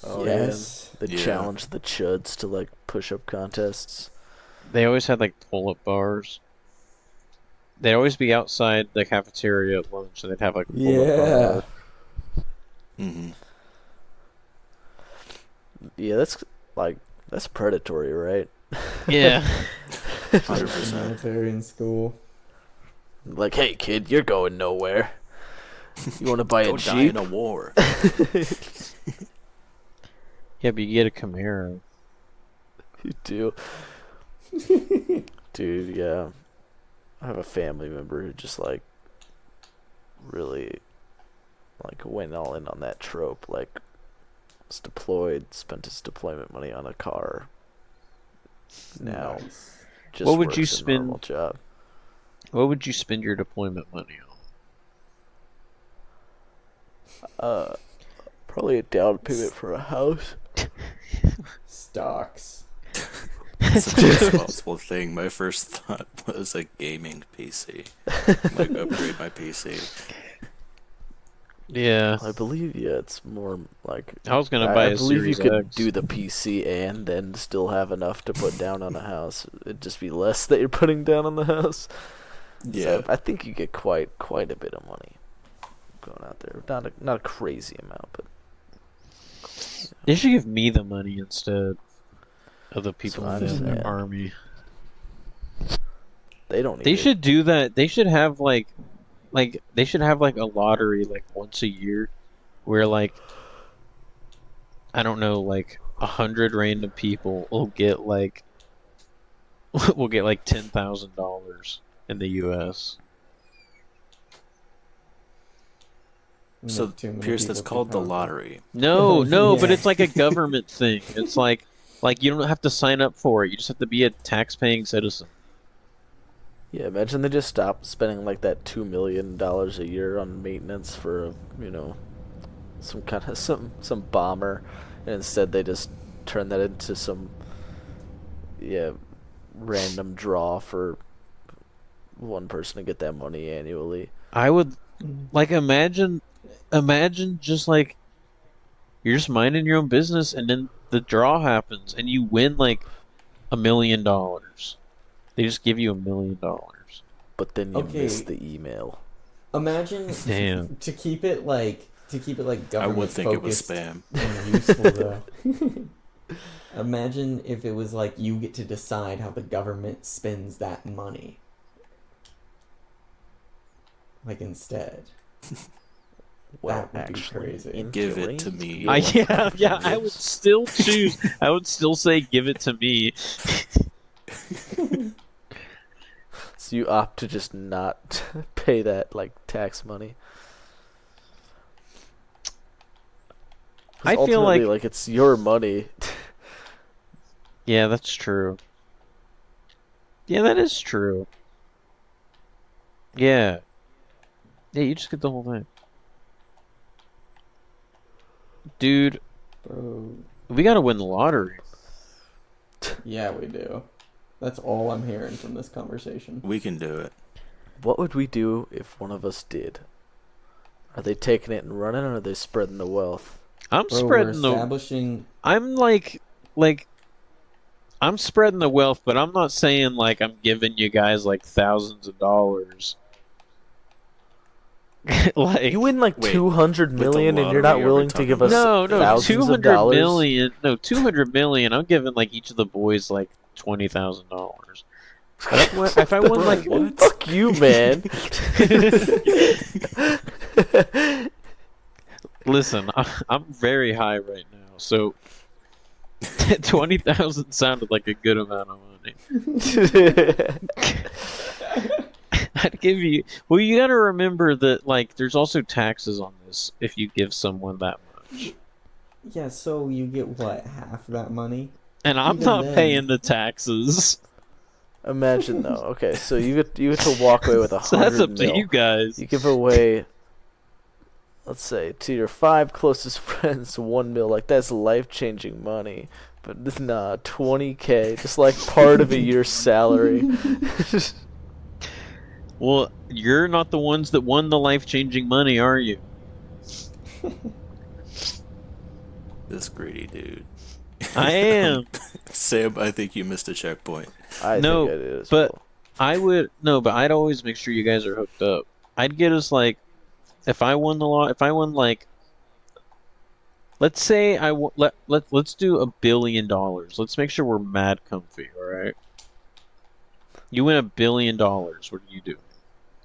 Oh Yes. yeah. They Yeah. challenge the chuds to like push-up contests. They always had like pull-up bars. They'd always be outside the cafeteria at lunch, and they'd have like a pull-up Yeah. bar. Mm-hmm. Yeah, that's predatory, right? Yeah. 100%. Military in school. Like, hey kid, you're going nowhere. You want to buy Go a die in Jeep? a war. Yeah, but you get a Camaro. You do. Dude, yeah. I have a family member who just like really like went all in on that trope, like was deployed, spent his deployment money on a car. Now Nice. just What would works you a normal spend- job. What would you spend your deployment money on? Probably a down payment for a house. Stocks. It's the most responsible thing. My first thought was a gaming PC. Like upgrade my PC. Yeah. I believe it's more like I was gonna buy I a believe you Series could X. do the PC and then still have enough to put down on a house. It'd just be less that you're putting down on the house. Yeah. So I think you get quite a bit of money going out there. Not a crazy amount, but They should give me the money instead of the people what in I'm the saying. army. they don't need They it. should do that. They should have like they should have like a lottery like once a year where like I don't know, like 100 random people will get like $10,000 in the US. So, Not too many Pierce, people that's can called the count. lottery. No, no, but Yeah. it's like a government thing. It's like you don't have to sign up for it. You just have to be a tax-paying citizen. Yeah, imagine they just stopped spending like that $2 million a year on maintenance for some kind of some bomber, and instead they just turn that into some random draw for one person to get that money annually. I would like imagine just like you're just minding your own business and then the draw happens and you win like $1 million. They just give you $1 million. But then you miss Okay. the email. Imagine Damn. to keep it like government I would think it was focused spam. and useful though. Imagine if it was like you get to decide how the government spends that money. Like instead. well, That would be actually, crazy. Give it to me. I Gilling yeah, I would lives. still choose. I would still say give it to me. So you opt to just not pay that like tax money. Because I feel ultimately, like like it's your money. yeah, that's true. Yeah, that is true. Yeah. Yeah, you just get the whole thing. Dude, Bro, we gotta win the lottery. yeah, we do. That's all I'm hearing from this conversation. We can do it. What would we do if one of us did? Are they taking it and running, or are they spreading the wealth? I'm Bro, we're spreading the establishing. I'm like I'm spreading the wealth, but I'm not saying like I'm giving you guys like thousands of dollars. You Like win like Wait, 200 with the million, and you're lottery, not are we willing to talking give about us no, no, billions? thousands of 200 dollars. million. No, 200 million. I'm giving like each of the boys like $20,000. If I won Bro, like what? Fuck you, man. listen, I'm very high right now, so 20,000 sounded like a good amount of money. I'd give you. Well, you got to remember that like there's also taxes on this if you give someone that much, Yeah, so you get what, half that money? and I'm Even not paying then, the taxes. Imagine though. Okay, so you get to walk away with So that's 100 up to you mil. guys. You give away, let's say, to your 5 closest friends 1 mil. Like that's life-changing money. But nah, 20K, just like part of a year's salary. Well, you're not the ones that won the life-changing money, are you? This greedy dude. I am. Sam, I think you missed a checkpoint. I No, think I did as but well. but I'd always make sure you guys are hooked up. I'd get us like, if I won the lot, if I won like, let's say let's do $1 billion. Let's make sure we're mad comfy, all right? You win $1 billion. What do you do?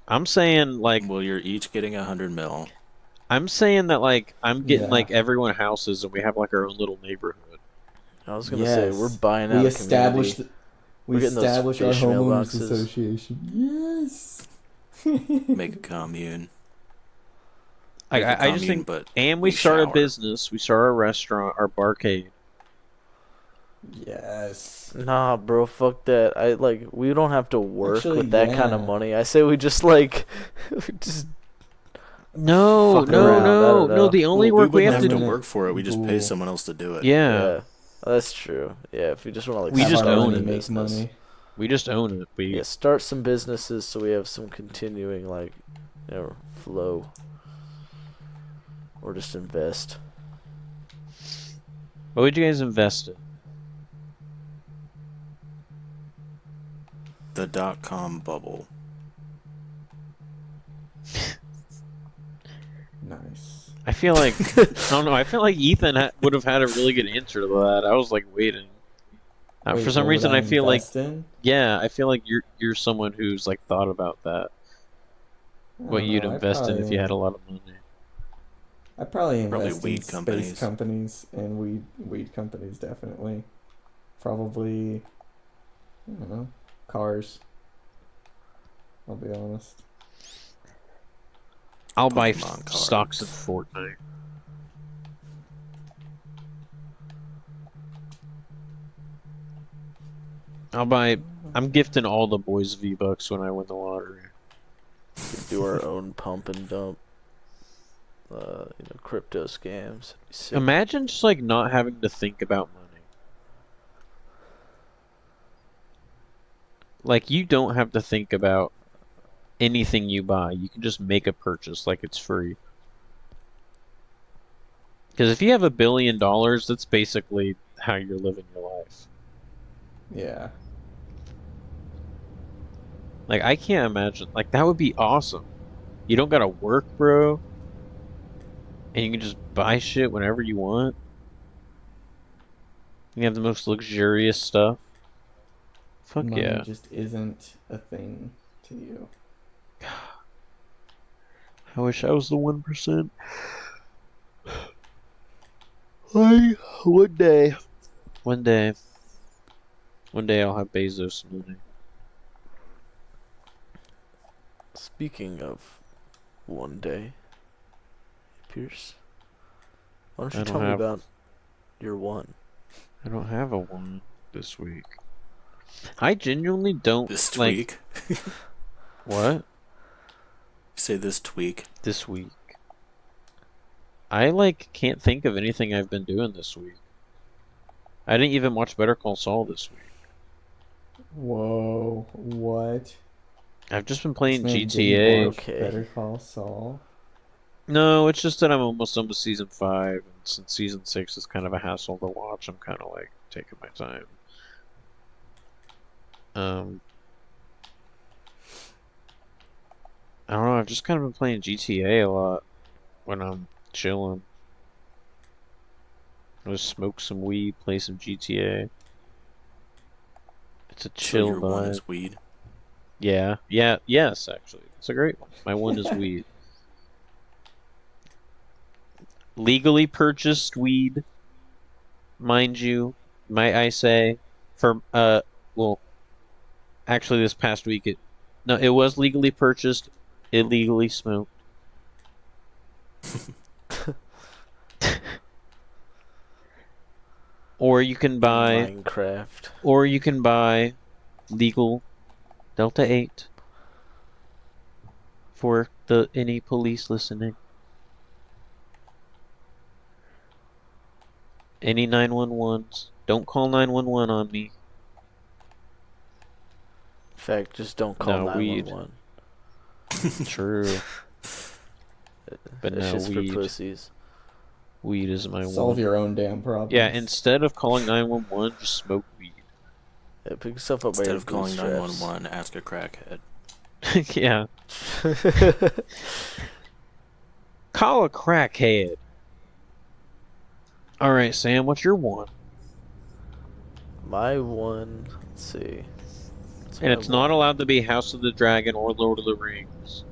I'm saying like, Well, you're each getting 100 mil. I'm saying that like I'm getting yeah. like everyone houses and we have like our own little neighborhood. I was gonna say we're Yes. buying We out a established. community. We We're getting those established our fish homeowners mailboxes. association. Yes. Make a commune. I, Make a I just commune, think, but and we we start a shower. business. We start a restaurant, our barcade. Yes. Nah, bro, fuck that. We don't have to work Actually, with that kind of yeah. money. I say we just we just No, fuck no, around. I no, don't no. know. The only Well, we work we wouldn't have have to to do. work for it. We just pay Cool. someone else to do it. Yeah, Yeah, that's true. Yeah, if we just want to We Have just our own money it. make money. we just own it. yeah start some businesses so we have some continuing flow, or just invest. What would you guys invest in? The .com bubble. Nice. I feel like I don't know. I feel like Ethan would have had a really good answer to that. I was like waiting. Wait, For some what would reason, I feel like invest in? yeah, I feel like you're someone who's like thought about that. I What don't you'd know. invest in if you had a lot of money. I probably Probably invest in weed space companies. companies and weed companies definitely. Probably, I don't know, cars. I'll be honest. I'll buy Pokemon cards. stocks in Fortnite. I'm gifting all the boys V-Bucks when I win the lottery. Do our own pump and dump. Crypto scams. It'd be sick. Imagine just like not having to think about money. Like you don't have to think about anything you buy. You can just make a purchase like it's free. Because if you have $1 billion, that's basically how you're living your life. Yeah. Like I can't imagine. Like that would be awesome. You don't gotta work, bro. And you can just buy shit whenever you want. You have the most luxurious stuff. Fuck Money yeah. just isn't a thing to you. I wish I was the 1%. Like, one day. One day. One day I'll have Bezos money. Speaking of one day, Pierce, why don't I you don't tell me have about your one? I don't have a one this week. I genuinely don't This like tweak. what? Say this tweak. This week. I like can't think of anything I've been doing this week. I didn't even watch Better Call Saul this week. Whoa, what? I've just been This playing man didn't GTA. watch Okay. Better Call Saul. No, it's just that I'm almost done with season 5, and since season 6 is kind of a hassle to watch, I'm kind of like taking my time. I don't know. I've just kind of been playing GTA a lot when I'm chilling. I just smoke some weed, play some GTA. It's a So chill your one vibe. is weed. Yeah, yeah, yes, actually, it's a great one. My one is weed. Legally purchased weed, mind you. Might I say, for well, actually, this past week it was legally purchased, illegally smoked. Or you can buy, Minecraft. or you can buy legal Delta 8 for the any police listening. Any 911s. Don't call 911 on me. In fact, just don't call No, weed. 911. True. But It's no, just for weed. pussies. Weed is my Solve one. your own damn problems. Yeah, instead of calling 911, just smoke weed. Yeah, pick yourself up by Instead your of calling bootstraps. 911, ask a crackhead. Yeah. Call a crackhead. Alright, Sam, what's your one? My one, let's see. What's And my it's not one? allowed to be House of the Dragon or Lord of the Rings.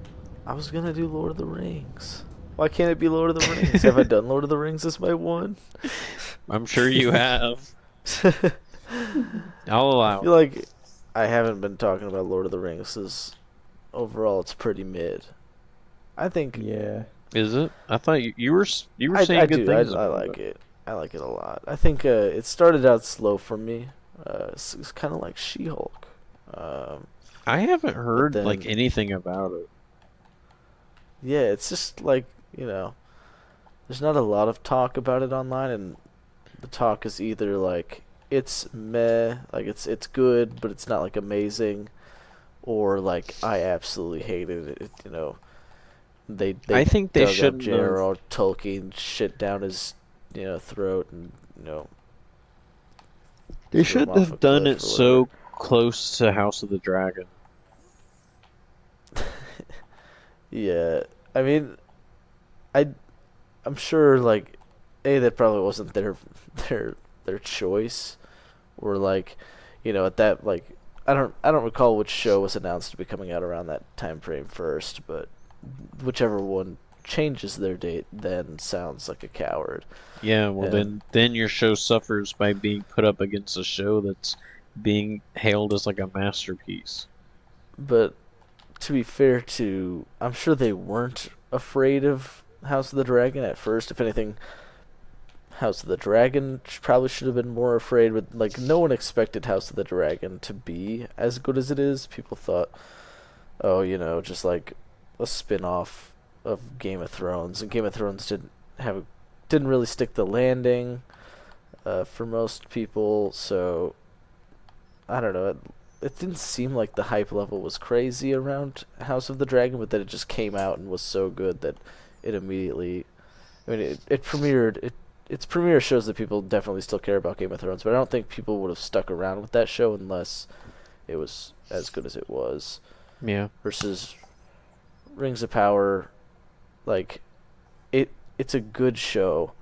I was gonna do Lord of the Rings. Why can't it be Lord of the Rings? Have I done Lord of the Rings as my one? I'm sure you have. I'll I allow feel it. like I haven't been talking about Lord of the Rings because overall it's pretty mid. I think Yeah. Is it? I thought you were saying I good do. I things about like it. it. I like it a lot. I think it started out slow for me. It's kind of like She-Hulk. I haven't But heard then, like anything about it. yeah, it's just like, there's not a lot of talk about it online, and the talk is either like it's meh, like it's good, but it's not like amazing, or like I absolutely hated it. They I think they dug up shouldn't have. J.R.R. Tolkien shit down his throat and They threw him shouldn't off a have done cliff it or whatever. so close to House of the Dragon. Yeah, I mean, I I'm sure like that probably wasn't their their choice, or like at that like I don't recall which show was announced to be coming out around that time frame first, but whichever one changes their date then sounds like a coward. Yeah, well And then your show suffers by being put up against a show that's being hailed as like a masterpiece. but to be fair to, I'm sure they weren't afraid of House of the Dragon at first. If anything, House of the Dragon probably should have been more afraid. But like, no one expected House of the Dragon to be as good as it is. People thought, oh, just like a spin-off of Game of Thrones, and Game of Thrones didn't really stick the landing for most people. So I don't know. It didn't seem like the hype level was crazy around House of the Dragon, but that it just came out and was so good that it immediately. I mean, it premiered. Its premiere shows that people definitely still care about Game of Thrones, but I don't think people would have stuck around with that show unless it was as good as it was. Yeah. Versus Rings of Power, like it's a good show,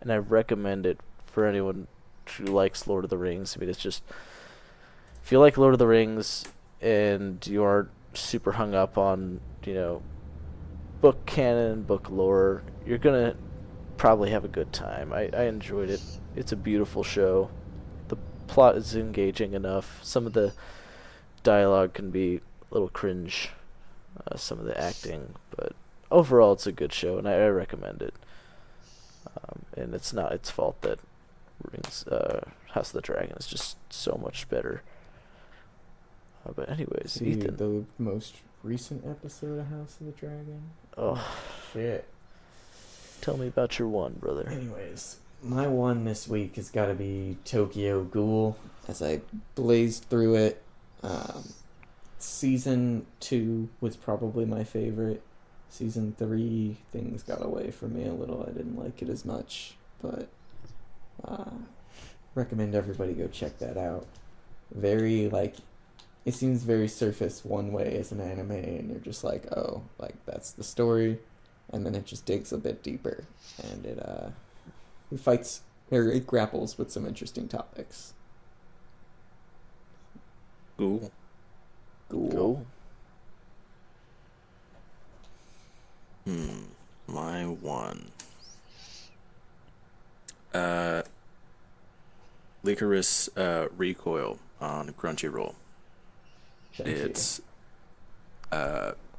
and I recommend it for anyone who likes Lord of the Rings. I mean, it's just, if you like Lord of the Rings and you aren't super hung up on book canon, book lore, you're gonna probably have a good time. I enjoyed it. It's a beautiful show. The plot is engaging enough. Some of the dialogue can be a little cringe, some of the acting, but overall it's a good show, and I recommend it. And it's not its fault that House of the Dragon is just so much better. But anyways, See Ethan. the most recent episode of House of the Dragon. Oh, Shit. tell me about your one, brother. Anyways, my one this week has got to be Tokyo Ghoul. As I blazed through it, season 2 was probably my favorite. Season 3, things got away from me a little. I didn't like it as much, but recommend everybody go check that out. Very it seems very surface one way as an anime, and you're just like, oh, like that's the story, and then it just digs a bit deeper, and it fights or it grapples with some interesting topics. Cool. Cool. Go. My one. Licorice Recoil on Crunchyroll. It's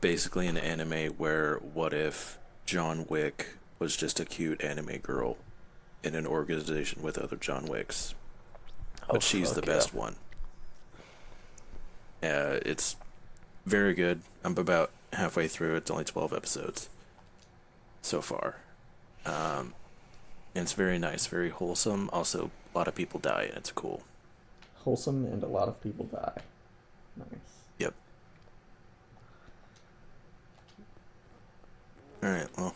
basically an anime where what if John Wick was just a cute anime girl in an organization with other John Wicks, but she's the best one. It's very good. I'm about halfway through. It's only 12 episodes so far. And it's very nice, very wholesome. Also, a lot of people die, and it's cool. Wholesome and a lot of people die. Nice. Yep. All right. Well,